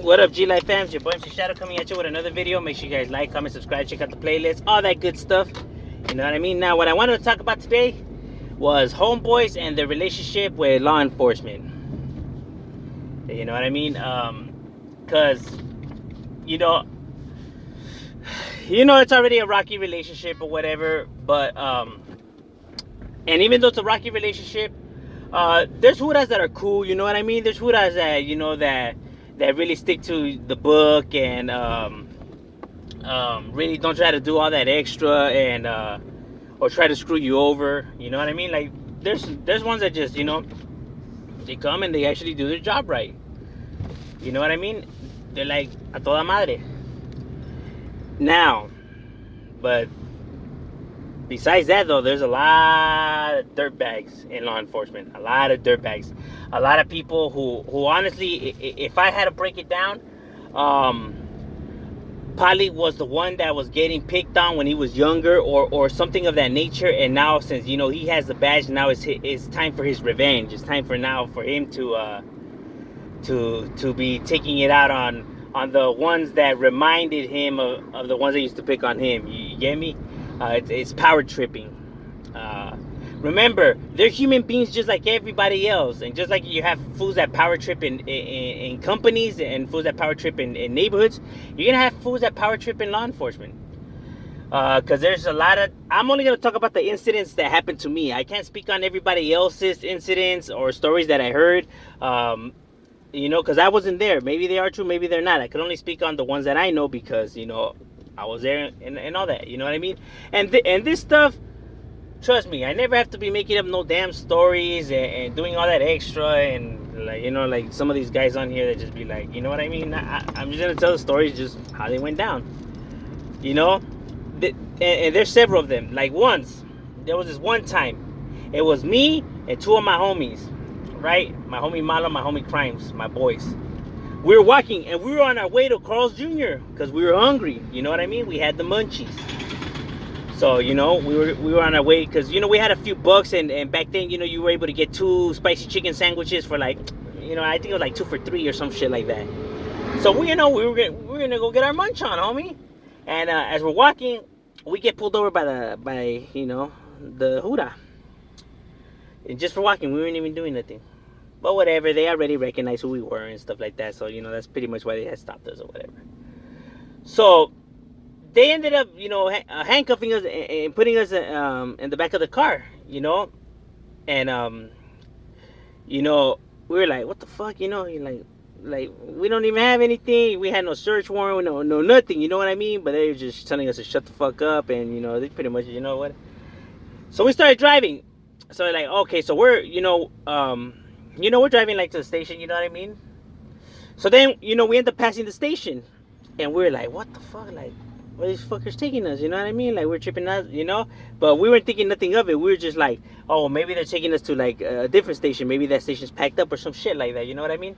What up, G Life fams? Your boy MC Shadow coming at you with another video. Make sure you guys like, comment, subscribe, check out the playlist, all that good stuff. You know what I mean? Now, what I wanted to talk about today was homeboys and their relationship with law enforcement. You know what I mean? Cause you know, it's already a rocky relationship or whatever. But and even though it's a rocky relationship, there's hudas that are cool. You know what I mean? There's hudas that that really stick to the book and really don't try to do all that extra and or try to screw you over. You know what I mean? Like there's ones that just they come and they actually do their job right. You know what I mean? They're like a toda madre. Now, but besides that though, there's a lot of dirtbags in law enforcement. A lot of dirtbags. A lot of people who honestly, if I had to break it down, probably was the one that was getting picked on when he was younger or something of that nature. And now since, he has the badge, now it's time for his revenge. It's time for him to be taking it out on the ones that reminded him of the ones that used to pick on him. You get me? It's power tripping. Remember, they're human beings just like everybody else. And just like you have fools that power trip in companies and fools that power trip in neighborhoods, you're going to have fools that power trip in law enforcement. Because there's a lot of... I'm only going to talk about the incidents that happened to me. I can't speak on everybody else's incidents or stories that I heard. Because I wasn't there. Maybe they are true, maybe they're not. I can only speak on the ones that I know because, I was there and all that. You know what I mean? And this stuff... Trust me, I never have to be making up no damn stories and doing all that extra and like some of these guys on here that just be like, you know what I mean? I'm just gonna tell the stories just how they went down. And there's several of them. Like there was this one time, it was me and two of my homies, right? My homie Malo, my homie Crimes, my boys. We were walking and we were on our way to Carl's Jr. because we were hungry. You know what I mean? We had the munchies. So, we were on our way because, we had a few bucks and back then, you were able to get 2 spicy chicken sandwiches for like, I think it was like 2 for $3 or some shit like that. So, we were going to go get our munch on, homie. And as we're walking, we get pulled over by the Huda. And just for walking, we weren't even doing nothing. But whatever, they already recognized who we were and stuff like that. So, that's pretty much why they had stopped us or whatever. So... they ended up, handcuffing us and putting us in the back of the car, and we were like, what the fuck, like we don't even have anything. We had no search warrant, no nothing, you know what I mean? But they were just telling us to shut the fuck up, and they pretty much, what. So we started driving. So like, okay, so we're, we're driving like to the station, you know what I mean? So then, we end up passing the station, and we were like, what the fuck, like. Where these fuckers taking us, you know what I mean? Like, we're tripping out, But we weren't thinking nothing of it. We were just like, oh, maybe they're taking us to, like, a different station. Maybe that station's packed up or some shit like that, you know what I mean?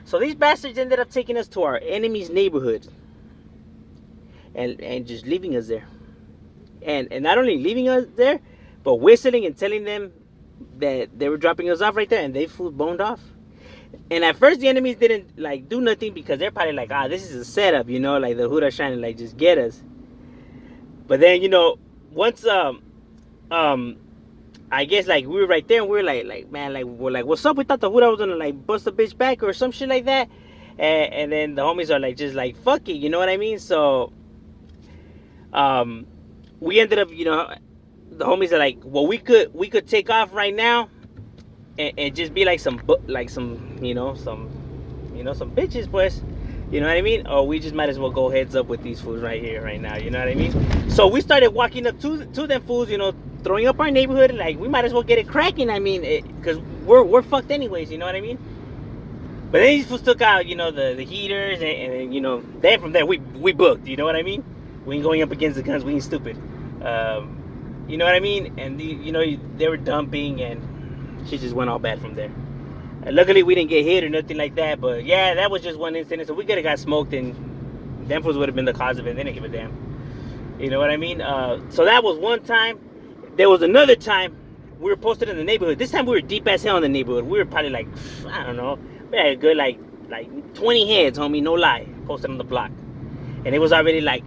So these bastards ended up taking us to our enemy's neighborhood. And just leaving us there. And not only leaving us there, but whistling and telling them that they were dropping us off right there. And they boned off. And at first the enemies didn't like do nothing because they're probably like, this is a setup, like the Huda's trying to like just get us. But then, once I guess like we were right there and we were like man, like we're like, what's up? We thought the Huda was gonna like bust a bitch back or some shit like that. And then the homies are like just like fuck it, you know what I mean? So we ended up, the homies are like, well, we could take off right now. And just be like some bitches, pues. You know what I mean? Or we just might as well go heads up with these fools right here, right now. You know what I mean? So we started walking up to them fools, throwing up our neighborhood. Like, we might as well get it cracking. I mean, because we're fucked anyways. You know what I mean? But then these fools took out, the heaters. And then from there, we booked. You know what I mean? We ain't going up against the guns. We ain't stupid. You know what I mean? And, they were dumping and... she just went all bad from there. And luckily, we didn't get hit or nothing like that. But yeah, that was just one incident. So we could have got smoked, and them fools would have been the cause of it. They didn't give a damn. You know what I mean? So that was one time. There was another time we were posted in the neighborhood. This time we were deep as hell in the neighborhood. We were probably like, I don't know, we had a good like like 20 heads, homie, no lie, posted on the block. And it was already like,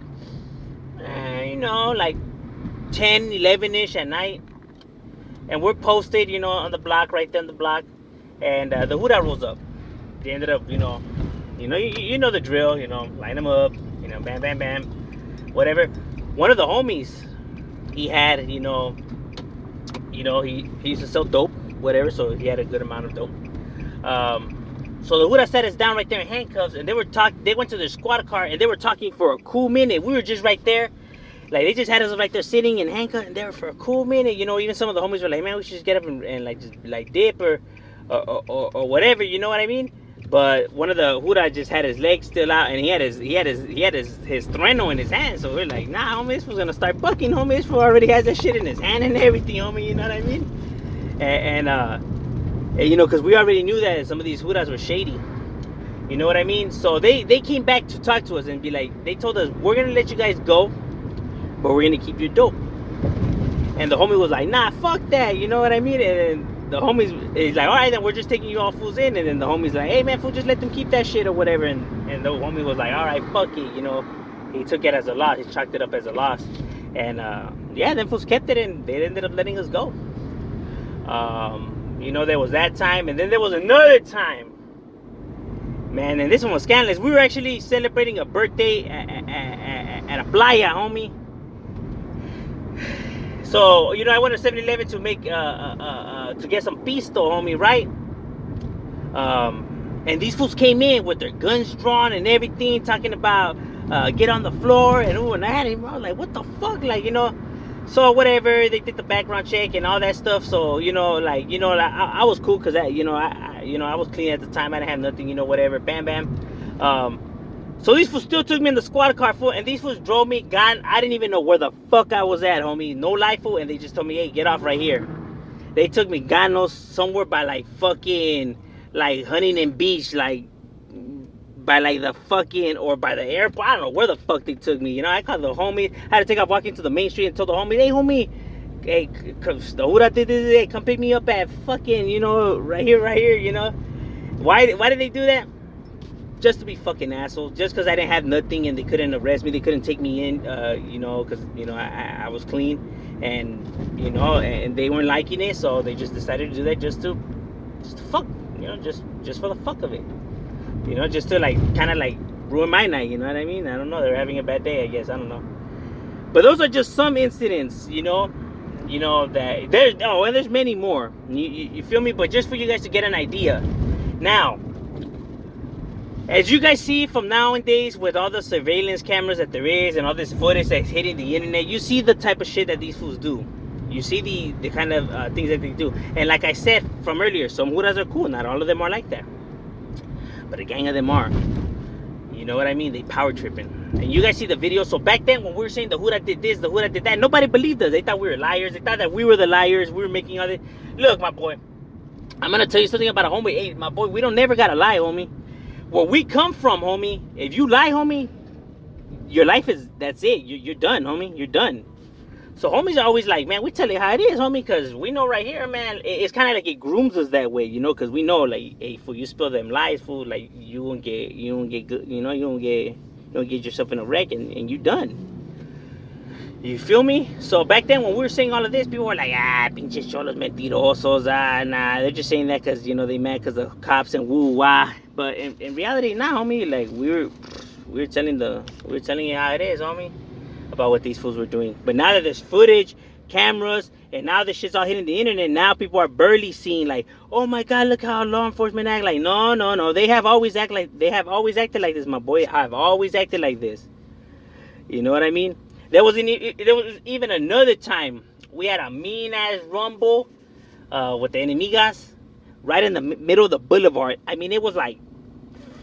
like 10, 11-ish at night. And we're posted, on the block, right there on the block. And the Huda rolls up. They ended up, you know the drill, line them up, bam, bam, bam, whatever. One of the homies, he had, he used to sell dope, whatever, so he had a good amount of dope. So the Huda sat us down right there in handcuffs, and they went to their squad car, and they were talking for a cool minute. We were just right there. Like, they just had us right there sitting in handcuffs, and they were for a cool minute. Even some of the homies were like, man, we should just get up and like, just, like, dip or whatever, you know what I mean? But one of the Huda just had his legs still out, and he had his Trueno in his hand. So we're like, nah, homie, this was gonna start bucking, homie. This fool already has that shit in his hand and everything, homie. You know what I mean? And because we already knew that some of these Hudas were shady. You know what I mean? So they came back to talk to us and be like, they told us, we're gonna let you guys go, but we're gonna keep your dope. And the homie was like, nah, fuck that. You know what I mean? And the homies is like, all right, then we're just taking you all fools in. And then the homies like, hey man, fool, just let them keep that shit or whatever. And the homie was like, all right, fuck it. He took it as a loss. He chalked it up as a loss. And them fools kept it, and they ended up letting us go. There was that time, and then there was another time, man. And this one was scandalous. We were actually celebrating a birthday at a playa, homie. So, I went to 7-Eleven to make, to get some pisto, homie, right? And these fools came in with their guns drawn and everything, talking about, get on the floor, and I was like, what the fuck, so whatever, they did the background check and all that stuff, so, I was cool, because, I was clean at the time, I didn't have nothing, whatever, bam, bam. So these fools still took me in the squad car, fool, and these fools drove me, I didn't even know where the fuck I was at, homie, no lie, fool, and they just told me, hey, get off right here. They took me, God knows, somewhere by, like, fucking, like, Huntington Beach, like, by, like, the fucking, or by the airport, I don't know where the fuck they took me, I called the homie, I had to take off walking to the main street and told the homie, hey, homie, hey, the Huda did this, hey, come pick me up at fucking, right here, Why did they do that? Just to be fucking assholes, just because I didn't have nothing and they couldn't arrest me, they couldn't take me in, because, I was clean, and, and they weren't liking it, so they just decided to do that just to fuck, just for the fuck of it, just to, like, kind of, like, ruin my night, you know what I mean? I don't know, they're having a bad day, I guess, I don't know, but those are just some incidents, that, there's many more, you feel me, but just for you guys to get an idea. Now, as you guys see from nowadays, with all the surveillance cameras that there is and all this footage that's hitting the internet, you see the type of shit that these fools do. You see the kind of things that they do. And like I said from earlier, some Hudas are cool. Not all of them are like that. But a gang of them are. You know what I mean? They power tripping. And you guys see the video. So back then when we were saying the Huda did this, the Huda did that, nobody believed us. They thought we were liars. They thought that we were the liars. We were making all this. Look, my boy, I'm going to tell you something about a homie. Hey, my boy, we don't never got to lie, homie. Where we come from, homie, if you lie, homie, your life is, that's it. You're done, homie. You're done. So homies are always like, man, we tell it how it is, homie, because we know right here, man, it's kind of like it grooms us that way, because we know, like, hey, fool, you spill them lies, fool, like, you won't get good, you won't get yourself in a wreck, and you done. You feel me? So back then when we were saying all of this, people were like, pinches cholos mentirosos, nah, they're just saying that because, they mad because the cops and woo-wah. But in reality, nah, homie, like, we were telling you how it is, homie, about what these fools were doing. But now that there's footage, cameras, and now this shit's all hitting the internet, now people are barely seeing, like, oh my God, look how law enforcement act. Like, no, they have always acted like this, my boy. I've always acted like this. You know what I mean? There was even another time we had a mean ass rumble with the enemigas right in the middle of the boulevard. I mean, it was like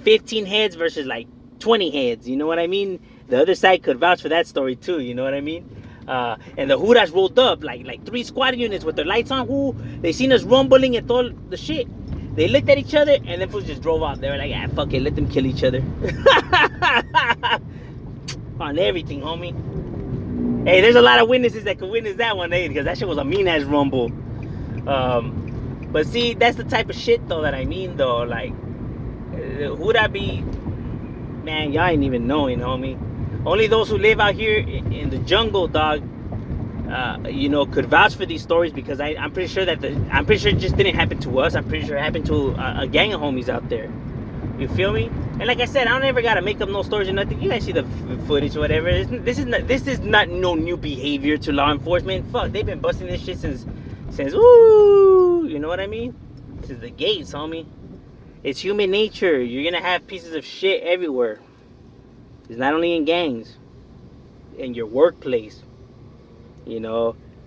15 heads versus like 20 heads. You know what I mean? The other side could vouch for that story too. You know what I mean? And the Hudas rolled up like 3 squad units with their lights on. Who they seen us rumbling and all the shit. They looked at each other and then fools just drove off. They were like, fuck it, let them kill each other. On everything, homie. Hey, there's a lot of witnesses that could witness that one, because that shit was a mean ass rumble. But see, that's the type of shit though that I mean though, like, Who that be? Man, y'all ain't even knowing, homie. Only those who live out here in the jungle, dog, could vouch for these stories, because I'm pretty sure I'm pretty sure it just didn't happen to us. I'm pretty sure it happened to a gang of homies out there. You feel me? And like I said, I don't ever gotta make up no stories or nothing. You guys see the footage or whatever. This is not no new behavior to law enforcement. Fuck, they've been busting this shit since woo. You know what I mean? Since the gates, homie. It's human nature. You're gonna have pieces of shit everywhere. It's not only in gangs, in your workplace,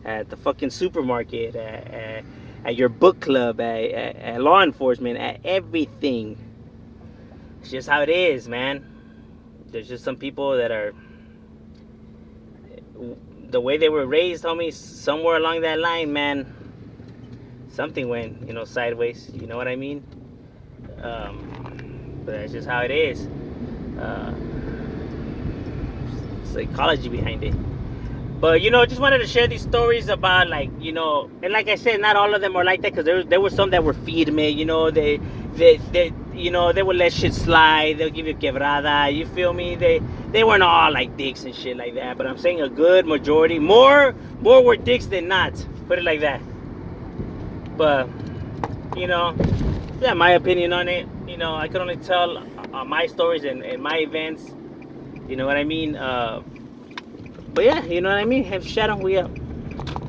at the fucking supermarket, at your book club, at law enforcement, at everything. It's just how it is, man. There's just some people that are the way they were raised, homie. Somewhere along that line, man, something went, sideways. You know what I mean? But that's just how it is. Psychology behind it. But just wanted to share these stories about, like, and like I said, not all of them are like that, because there were some that were feed me. They they would let shit slide. They'll give you quebrada. You feel me? They weren't all like dicks and shit like that. But I'm saying a good majority, more were dicks than not. Put it like that. But yeah, my opinion on it. I can only tell my stories and my events. You know what I mean? But yeah, you know what I mean? Have Shadow, we up.